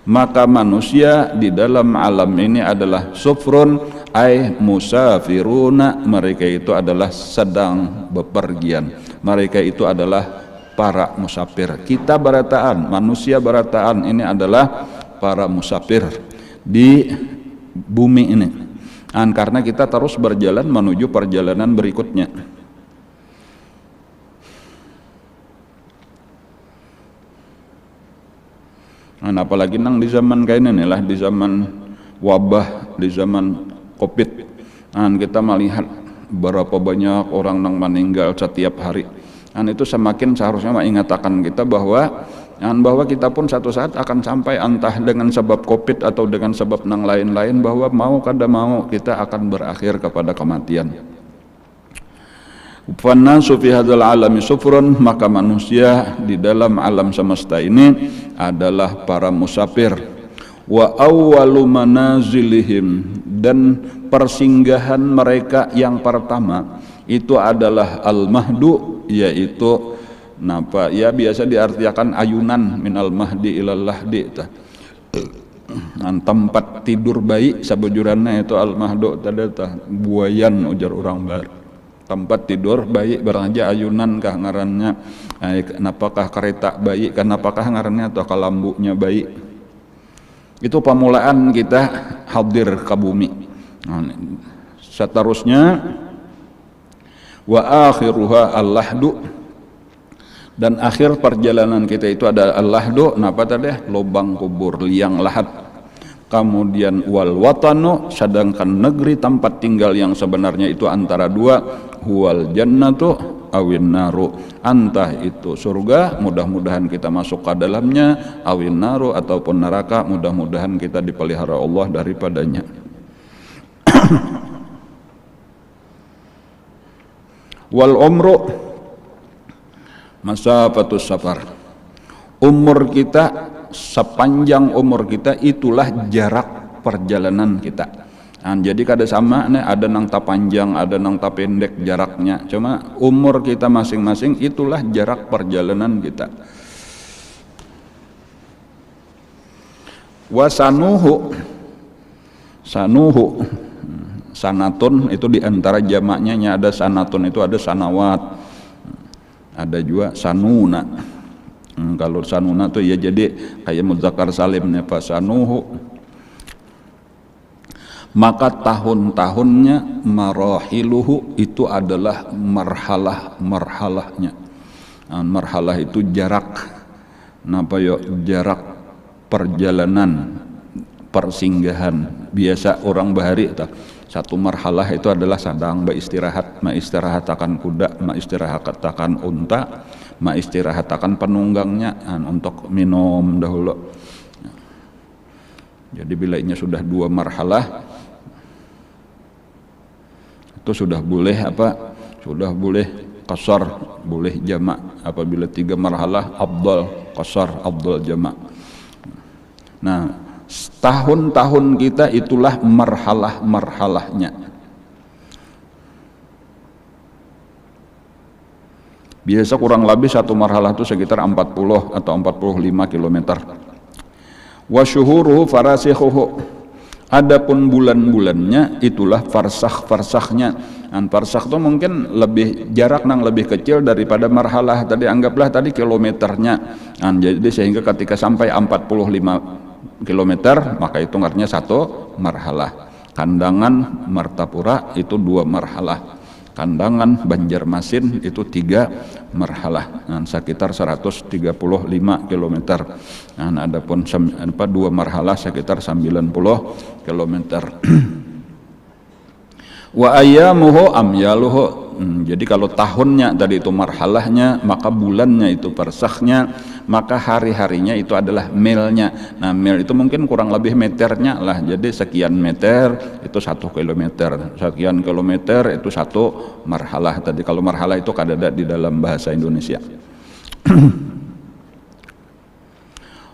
Maka manusia di dalam alam ini adalah sufrun, ay musafiruna, mereka itu adalah sedang bepergian, mereka itu adalah para musafir. Kita barataan, manusia barataan ini adalah para musafir di bumi ini, karena kita terus berjalan menuju perjalanan berikutnya. Apalagi nang di zaman kayak ini lah, di zaman wabah, di zaman COVID, kita melihat berapa banyak orang nang meninggal setiap hari. Itu semakin seharusnya mengingatkan kita bahwa kita pun satu saat akan sampai, entah dengan sebab COVID atau dengan sebab nang lain-lain, bahwa mau kada mau kita akan berakhir kepada kematian. Fannasu fi hadzal alami sufrun, maka manusia di dalam alam semesta ini adalah para musafir. Wa awwalu manazilihim, dan persinggahan mereka yang pertama itu adalah al-mahdu, yaitu biasa diartikan ayunan minal mahdi ilal lahdi, tempat tidur bayi sebujurannya itu al-mahdu tadi buayan ujar orang baru. Tempat tidur bayi barang aja ayunan kah ngarannya, kenapakah kereta bayi, kenapakah ngarannya atau kalambunya bayi. Itu pemulaan kita hadir ke bumi. Seterusnya wa akhiruha al-lahdu, dan akhir perjalanan kita itu ada al-lahdu, napa tadi? Lubang kubur, liang lahat. Kemudian wal watanu, sedangkan negeri tempat tinggal yang sebenarnya itu antara dua, huwal jannatu awin naru, entah itu surga, mudah-mudahan kita masuk ke dalamnya, awin naru ataupun neraka, mudah-mudahan kita dipelihara Allah daripadanya. Wal umru masafatus safar, umur kita, sepanjang umur kita itulah jarak perjalanan kita. Jadi kada sama nih, ada nang ta panjang, ada nang ta pendek jaraknya, cuma umur kita masing-masing itulah jarak perjalanan kita. Wasanuhu, sanatun itu diantara jamaknya ada sanatun, itu ada sanawat, ada juga sanuna. Kalau sanuna tuh ya jadi kayak muzakkar salimnya Pak sanuhu. Maka tahun-tahunnya, marahiluhu, itu adalah marhalahnya. Marhalah itu jarak, jarak perjalanan, persinggahan. Biasa orang bahari satu marhalah itu adalah sadang beristirahat, istirahat akan kuda, istirahat akan unta, istirahat akan penunggangnya untuk minum dahulu. Jadi bila ini sudah 2 marhalah, itu sudah boleh apa? Sudah boleh qasar, boleh jamak. Apabila 3 marhalah afdal qasar, afdal jamak. Nah, tahun-tahun kita itulah marhalah-marhalahnya. Biasa kurang lebih satu marhalah itu sekitar 40 atau 45 km. Wa syuhuruhu farasikhuhu. Adapun bulan-bulannya itulah farsakh-farsakhnya. Farsakh itu mungkin lebih jarak nang lebih kecil daripada marhalah tadi, anggaplah tadi kilometernya. Jadi sehingga ketika sampai 45 km maka itu artinya satu marhalah. Kandangan Martapura itu 2 marhalah. Kandangan Banjarmasin itu 3 marhalah, sekitar 135 km. Adapun 2 marhalah sekitar 90 km. Wa ayyamuhu amyaluhu. Jadi kalau tahunnya tadi itu marhalahnya, maka bulannya itu farsakhnya, maka hari-harinya itu adalah milnya. Nah, mil itu mungkin kurang lebih meternya lah. Jadi sekian meter itu 1 kilometer, sekian kilometer itu 1 marhalah. Tadi kalau marhalah itu kadada di dalam bahasa Indonesia.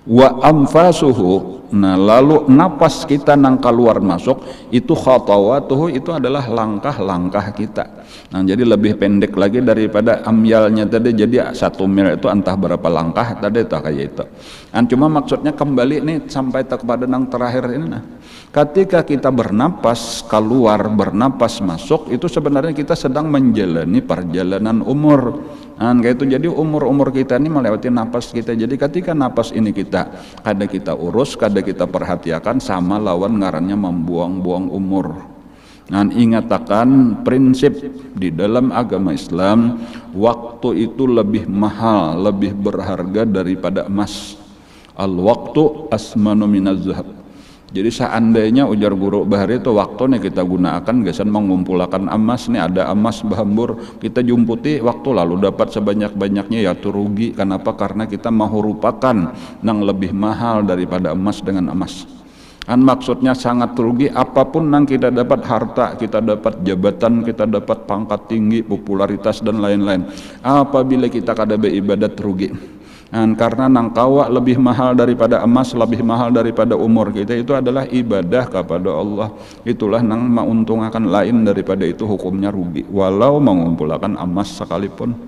Wa anfasuhu. Nah, lalu napas kita nang keluar masuk itu khatawatuhu, itu adalah langkah-langkah kita. Nah, jadi lebih pendek lagi daripada amyalnya tadi. Jadi 1 mil itu entah berapa langkah tadi tak kayak itu. Cuma maksudnya kembali nih sampai kepada nang terakhir ini. Nah, ketika kita bernapas keluar, bernapas masuk, itu sebenarnya kita sedang menjalani perjalanan umur. Kayak itu. Jadi umur kita ini melewati napas kita. Jadi ketika napas ini kita urus, kita perhatikan, sama lawan ngarannya membuang-buang umur. Ingat akan prinsip di dalam agama Islam, waktu itu lebih mahal, lebih berharga daripada emas. Al-waqtu asmanu minaz zahab. Jadi seandainya ujar guru bahari itu waktu nih kita gunakan gesan mengumpulkan emas nih, ada emas bahambur kita jumputi waktu lalu dapat sebanyak-banyaknya, ya itu rugi. Kenapa? Karena kita merupakan nang lebih mahal daripada emas dengan emas. Maksudnya sangat rugi. Apapun nang kita dapat, harta, kita dapat jabatan, kita dapat pangkat tinggi, popularitas dan lain-lain, apabila kita kada beribadat rugi. Karena nang kawa lebih mahal daripada emas, lebih mahal daripada umur kita, itu adalah ibadah kepada Allah. Itulah nang menguntungkan, lain daripada itu hukumnya rugi walau mengumpulkan emas sekalipun.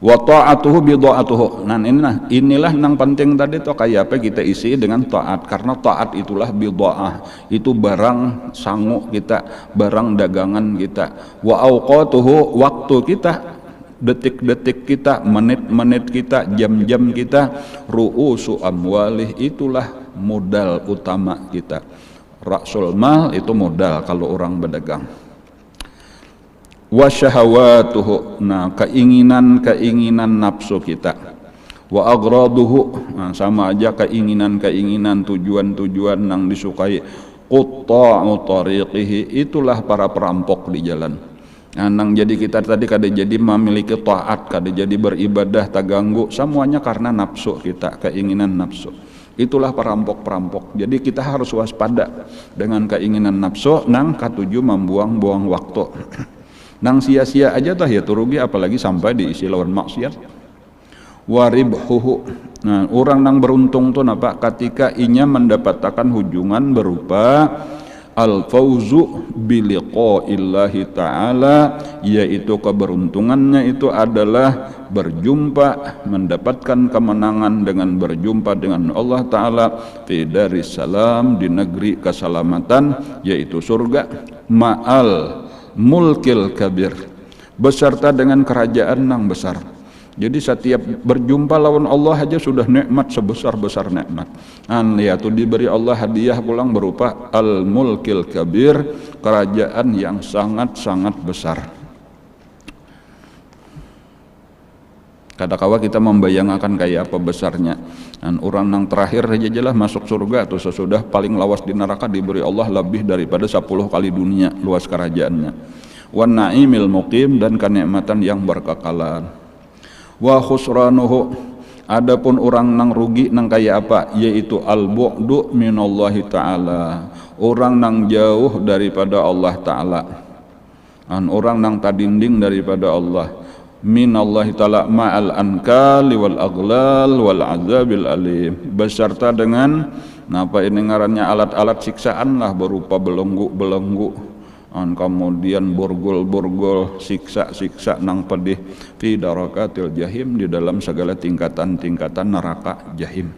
Wa ta'atuhu bi dha'atuhu. Inilah nang penting tadi tuh, kayak apa kita isi dengan taat, karena taat itulah bidha'ah, itu barang sangu kita, barang dagangan kita. Wa awqatuhu, waktu kita, detik-detik kita, menit-menit kita, jam-jam kita. Ru'usu amwalih, itulah modal utama kita. Ra'sul mal itu modal kalau orang berdagang. Wa syahawatuhu, nah keinginan nafsu kita. Wa aghraduhu, nah, sama aja keinginan tujuan yang disukai. Qutta'u tariqihi, itulah para perampok di jalan. Nang jadi kita tadi kada jadi memiliki taat, kada jadi beribadah terganggu, semuanya karena nafsu kita, keinginan nafsu. Itulah perampok-perampok. Jadi kita harus waspada dengan keinginan nafsu nang katuju membuang-buang waktu. Nang sia-sia aja tah ya turugi, apalagi sampai diisi lawan maksiat. Waribhuhu, nah orang nang beruntung tuh napa, ketika inya mendapatkan hujungan berupa al-fauzu biliqa'illahi ta'ala, yaitu keberuntungannya itu adalah berjumpa, mendapatkan kemenangan dengan berjumpa dengan Allah Ta'ala fi daris salam, di negeri keselamatan, yaitu surga, ma'al mulkil kabir, beserta dengan kerajaan yang besar. Jadi setiap berjumpa lawan Allah aja sudah nikmat sebesar-besar nikmat. Yaitu diberi Allah hadiah pulang berupa al mulkil kabir, kerajaan yang sangat-sangat besar. Kadang-kala kita membayangkan kayak apa besarnya. Orang yang terakhir aja jelas masuk surga atau sesudah paling lawas di neraka diberi Allah lebih daripada 10 kali dunia luas kerajaannya. Wan na'imil muqim, dan kenikmatan yang berkekalan. Wa khusranuhu, Adapun orang nang rugi nang kaya apa, yaitu al-bu'du minallahi ta'ala, orang nang jauh daripada Allah Ta'ala, orang nang tadinding daripada Allah, minallahi ta'ala ma'al ankali wal aghlal wal azabil alim, beserta dengan napa ini ngarannya alat-alat siksaan lah, berupa belenggu kemudian borgol siksa nang pedih, fi darakatil jahim, di dalam segala tingkatan-tingkatan neraka jahim.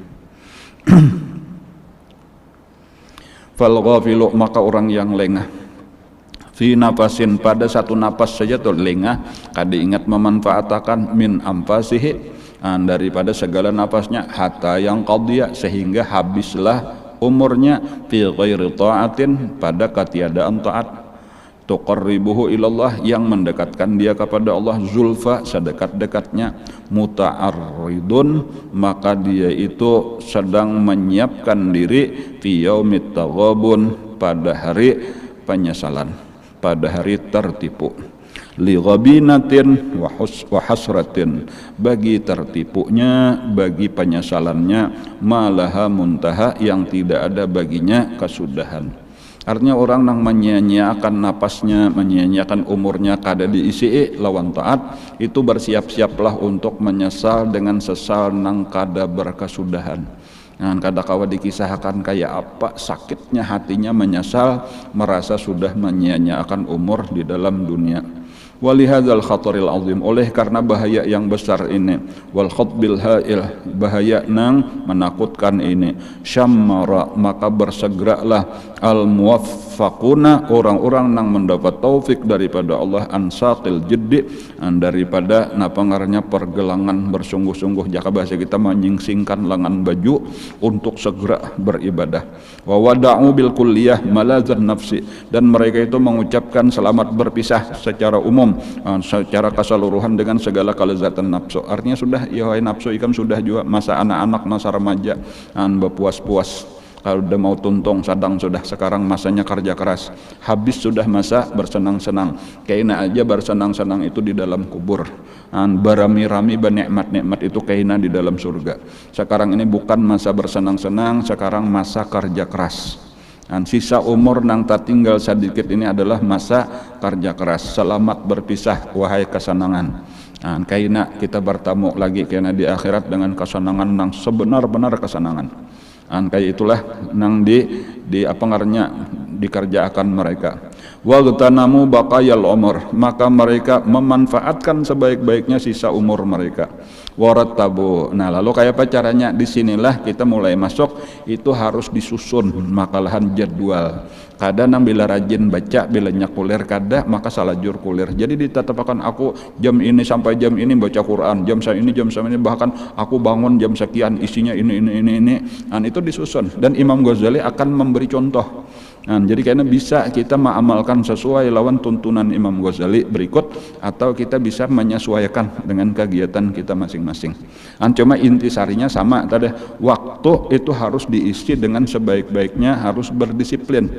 Fal ghafilu, maka orang yang lengah, fi nafasin, pada satu napas saja tuh lengah, kada ingat memanfaatkan min anfasihi, daripada segala napasnya, hatta yang qadhiya, sehingga habislah umurnya, fi ghairi ta'atin, pada ketiadaan taat, tuqarribuhu ilallah, yang mendekatkan dia kepada Allah, zulfa, sedekat-dekatnya, muta'arridun, maka dia itu sedang menyiapkan diri, fi yaumit taghabun, pada hari penyesalan, pada hari tertipu, li ghabinatin wa hasratin, bagi tertipunya, bagi penyesalannya, malaha muntaha, yang tidak ada baginya kesudahan. Artinya orang yang menyia-nyiakan napasnya, menyia-nyiakan umurnya kada diisi lawan taat, itu bersiap-siaplah untuk menyesal dengan sesal nang kada berkesudahan. Kada kawa dikisahkan kayak apa sakitnya hatinya menyesal, merasa sudah menyia-nyiakan umur di dalam dunia. Walihadzal khataril azim, oleh karena bahaya yang besar ini, wal khatbil ha'il, bahaya nang menakutkan ini, syammara, maka bersegeralah al muwaffaquna, orang-orang nang mendapat taufik daripada Allah, ansaqil jiddi, daripada napa ngarannya pergelangan bersungguh-sungguh, jaka bahasa kita menyingsingkan lengan baju untuk segera beribadah. Wa wada'u bil kulliyah malazan nafsi, dan mereka itu mengucapkan selamat berpisah secara umum, secara keseluruhan dengan segala kelezatan nafsu. Artinya sudah, ya nafsu ikan sudah juga masa anak-anak, masa remaja, berpuas-puas, kalau udah mau tuntung sadang sudah, sekarang masanya kerja keras, habis sudah masa bersenang-senang, kayaknya aja bersenang-senang itu di dalam kubur, barami-rami bernikmat-nikmat itu kayaknya di dalam surga. Sekarang ini bukan masa bersenang-senang, sekarang masa kerja keras. Sisa umur nang tak tinggal sedikit ini adalah masa kerja keras. Selamat berpisah wahai kesenangan. Kaina kita bertemu lagi kena di akhirat dengan kesenangan nang sebenar-benar kesenangan. Kayak itulah nang di apa ngarannya dikerjakan mereka. Wagtanamu baqayal umur, maka mereka memanfaatkan sebaik-baiknya sisa umur mereka. Warattabu, nah lalu kayak apa caranya? Disinilah kita mulai masuk, itu harus disusun makalahan jadwal. Kadang bila rajin baca, bila nyakulir kada, maka salajur kulir. Jadi ditetapkan aku jam ini sampai jam ini baca Quran, jam ini bahkan aku bangun jam sekian isinya ini. Itu disusun, dan Imam Ghazali akan memberi contoh. Jadi karena bisa kita mengamalkan sesuai lawan tuntunan Imam Ghazali berikut, atau kita bisa menyesuaikan dengan kegiatan kita masing-masing. Cuma intisarinya sama tadi, waktu itu harus diisi dengan sebaik-baiknya, harus berdisiplin.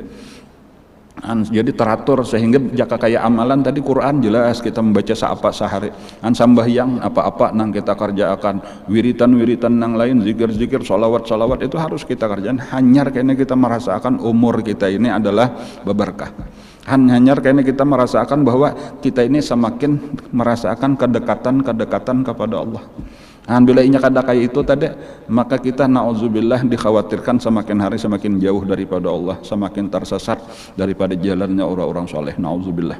Jadi teratur, sehingga jaka kayak amalan tadi Quran jelas kita membaca seapa sehari, sambahyang apa-apa nang kita kerjakan, wiritan nang lain, zikir salawat itu harus kita kerjakan. Hanyar kayaknya kita merasakan umur kita ini adalah berberkah. Hanyar kayaknya kita merasakan bahwa kita ini semakin merasakan kedekatan kepada Allah. Bila inya kada kayak itu tadi, maka kita na'udzubillah dikhawatirkan semakin hari semakin jauh daripada Allah, semakin tersesat daripada jalannya orang-orang soleh. Na'udzubillah.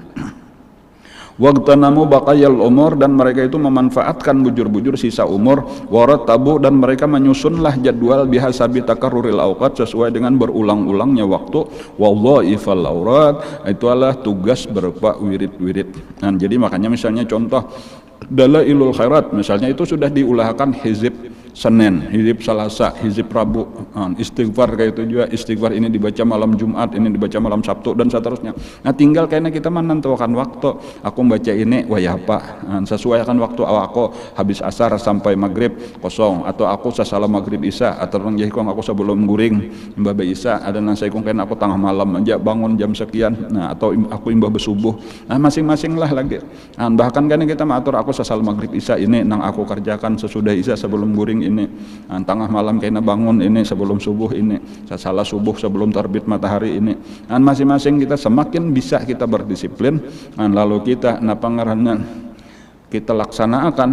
Wagtanamu baqayal umur, dan mereka itu memanfaatkan bujur-bujur sisa umur. Warattabu, dan mereka menyusunlah jadwal bihasabi takarruril awqat, sesuai dengan berulang-ulangnya waktu. Wallaifal aurat, itu adalah tugas berupa wirid-wirid. Jadi makanya misalnya contoh Dalailul Khairat misalnya, itu sudah diulahkan hizib Senin, hizib Selasa, hizib Rabu. Istighfar kayak itu juga, istighfar ini dibaca malam Jumat, ini dibaca malam Sabtu dan seterusnya. Nah tinggal kayaknya kita menentukan waktu. Aku baca ini waya apa, sesuaikan waktu aku habis asar sampai maghrib kosong, atau aku sasalah maghrib isya, atau orang jahikong aku sebelum guring imbah isya, ada nasi kong kayaknya aku tengah malam aja bangun jam sekian, nah atau aku imbah bersubuh. Nah masing-masing lah lagi. Nah, bahkan kan kita mengatur aku sasalah maghrib isya ini nang aku kerjakan sesudah isya sebelum guring ini, tengah malam kayaknya bangun ini sebelum subuh ini, salah subuh sebelum terbit matahari ini. Dan masing-masing kita semakin bisa kita berdisiplin, lalu kita ngaranna kita laksanakan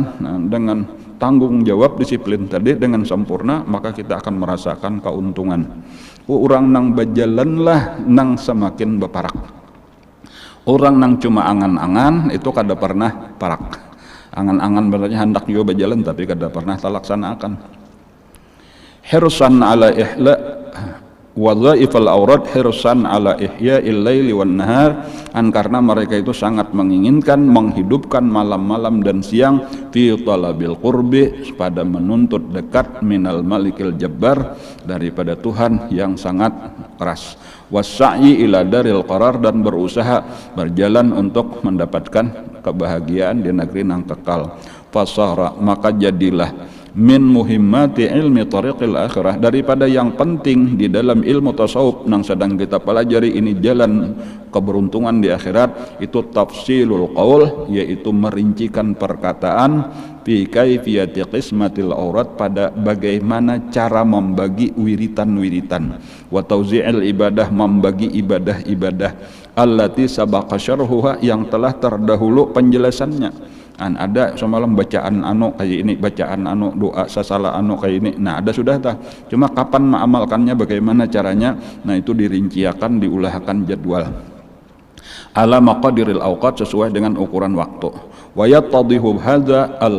dengan tanggung jawab disiplin tadi dengan sempurna, maka kita akan merasakan keuntungan. Orang nang berjalan lah nang semakin berparak. Orang nang cuma angan-angan itu kada pernah parak. Angan-angan berarti hendak juga berjalan tapi kada pernah terlaksanakan. Hirsan ala ihla wadhaifal awrad hirsan ala ihya'il laili wan nahar, karena mereka itu sangat menginginkan menghidupkan malam-malam dan siang fi talabil qurbi, pada menuntut dekat minal malikil jabbar, daripada Tuhan yang sangat keras, wassa'i ila daril qarar, dan berusaha berjalan untuk mendapatkan kebahagiaan di negeri nang kekal. Fasara, maka jadilah min muhimmati ilmi tariqil akhirah, daripada yang penting di dalam ilmu tasawuf nang sedang kita pelajari ini, jalan keberuntungan di akhirat, itu tafsilul qaul, yaitu merincikan perkataan, fi kaifiyati qismatil aurat, pada bagaimana cara membagi wiritan-wiritan, wa tauzi'il ibadah, membagi ibadah-ibadah, allati sabaqa syarhuha, yang telah terdahulu penjelasannya. Ada semalam bacaan kayak ini, bacaan doa sasalah kayak ini, nah ada sudah tah, cuma kapan mengamalkannya, bagaimana caranya, nah itu dirinciakan, diulahkan jadwal ala maqadiril awqat, sesuai dengan ukuran waktu. Wa yattadihu hadza al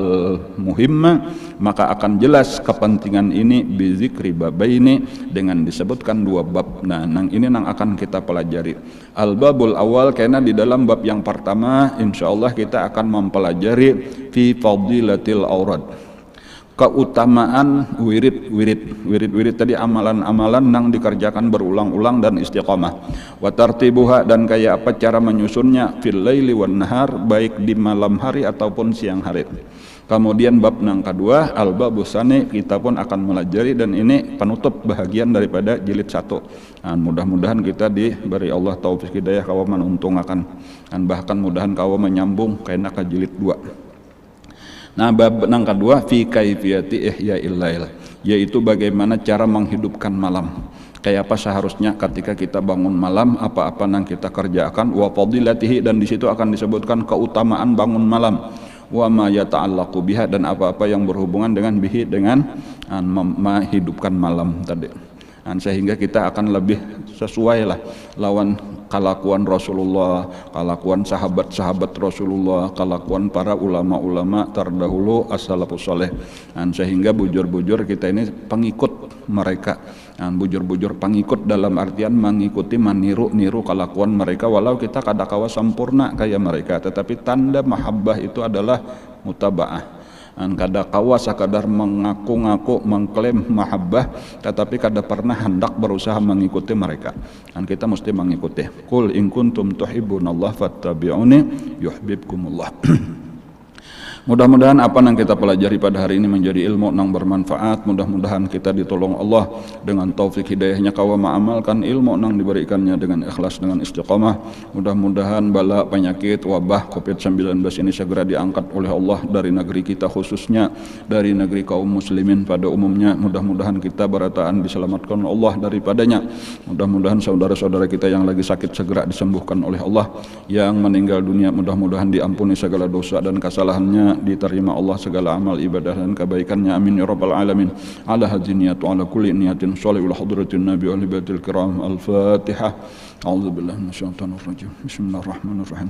muhimma, maka akan jelas kepentingan ini bi zikri babaini, dengan disebutkan dua bab. Nah nang ini nang akan kita pelajari. Al babul awal, karena di dalam bab yang pertama insyaallah kita akan mempelajari fi fadilatil aurad, keutamaan wirid tadi, amalan-amalan yang dikerjakan berulang-ulang dan istiqamah. Wa tartibuha, dan kayak apa cara menyusunnya, fil laili wan nahar, baik di malam hari ataupun siang hari. Kemudian bab yang kedua, al babusani, kita pun akan melajari, dan ini penutup bahagian daripada jilid 1. Nah, mudah-mudahan kita diberi Allah taufik hidayah kawa menuntungakan, dan bahkan mudahan kawa menyambung karena ke jilid 2. Nah bab yang kedua, fi kaifiyati ihya'il lail, yaitu bagaimana cara menghidupkan malam. Kayak apa seharusnya ketika kita bangun malam, apa-apa yang kita kerjakan, wa fadilatihi, dan di situ akan disebutkan keutamaan bangun malam, wa ma yata'allaqu biha, dan apa-apa yang berhubungan dengan bihi, dengan menghidupkan malam tadi. Sehingga kita akan lebih sesuai lah lawan kelakuan Rasulullah, kelakuan sahabat-sahabat Rasulullah, kelakuan para ulama-ulama terdahulu as-salafus saleh. Sehingga bujur-bujur kita ini pengikut mereka, bujur-bujur pengikut dalam artian mengikuti, meniru kelakuan mereka, walau kita kadakawa sempurna kayak mereka, tetapi tanda mahabbah itu adalah mutaba'ah. Kada kawa sekadar mengaku-ngaku mengklaim mahabbah, tetapi kada pernah hendak berusaha mengikuti mereka. Dan kita mesti mengikuti. Qul in kuntum tuhibbunallah fattabi'uni yuhibbukumullah. Mudah-mudahan apa yang kita pelajari pada hari ini menjadi ilmu yang bermanfaat. Mudah-mudahan kita ditolong Allah dengan taufik hidayahnya kawa mengamalkan ilmu yang diberikannya dengan ikhlas, dengan istiqamah. Mudah-mudahan bala penyakit wabah COVID-19 ini segera diangkat oleh Allah dari negeri kita, khususnya dari negeri kaum muslimin pada umumnya. Mudah-mudahan kita berataan diselamatkan Allah daripadanya. Mudah-mudahan saudara-saudara kita yang lagi sakit segera disembuhkan oleh Allah. Yang meninggal dunia mudah-mudahan diampuni segala dosa dan kesalahannya, diterima Allah segala amal ibadah dan kebaikannya, amin ya rabbal alamin. Ala hadzi niyatu ala kulli niyatin shalihul hadratin nabi wa alihi kiram. Al-Fatihah. أعوذ بالله من الشيطان الرجيم بسم الله الرحمن الرحيم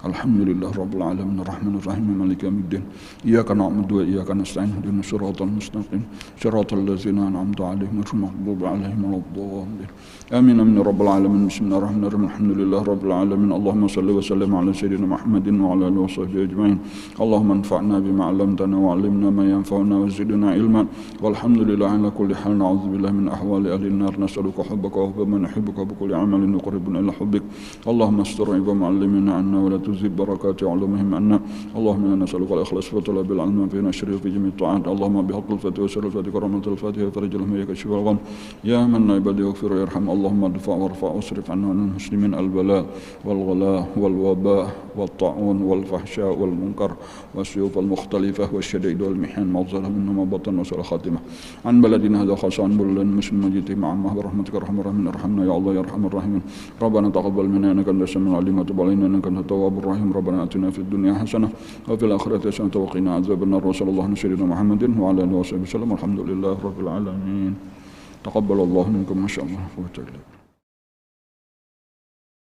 الحمد لله رب العالمين الرحمن الرحيم مالك يوم الدين إياك نعبد وإياك نستعين اهدنا الصراط المستقيم صراط الذين أنعمت عليهم غير المغضوب عليهم ولا الضالين آمين آمين رب العالمين بسم الله الرحمن الرحيم الحمد لله رب العالمين اللهم صل وسلم على سيدنا محمد وعلى آله وصحبه أجمعين اللهم انفعنا بما علمتنا وعلمنا ما ينفعنا وزدنا علما والحمد لله على كل حال نعوذ بالله من أحوال أهل النار نسألك حبك وحب من يحبك بكل عمل يقربنا إلى حبك اللهم استر عيب معلمنا عنا ولا تزيد بركات علومهم عنا اللهم إنا نسألك الإخلاص في طلب العلم في نشره في جميع الطاعات اللهم بحق الفتح وسر الفتح كرامة الفاتحة فرج لهم ويكشف الغم يا من عباده يغفر ويرحم اللهم ادفع وارفع واصرف عنا عن المسلمين البلاء والغلاء والوباء والطاعون والفحشاء والمنكر والسيوف المختلفة والشدائد والمحن ما ظهر منه ما بطن وسوء الخاتمة عن بلدنا هذا خاصة عن بلد المسلم مجيته مع الله برحمتك ارحم الراحمين ارحمنا يا الله يا ارحم الراحمين ربنا تقبل منا انك انت السميع العليم وتب علينا انك انت التواب الرحيم ربنا اتنا في الدنيا حسنة وفي الآخرة حسنة وقنا عذاب النار وصلى الله على سيدنا محمد وعلى اله وصحبه وسلم والحمد لله رب العالمين تقبل الله منكم ما شاء الله.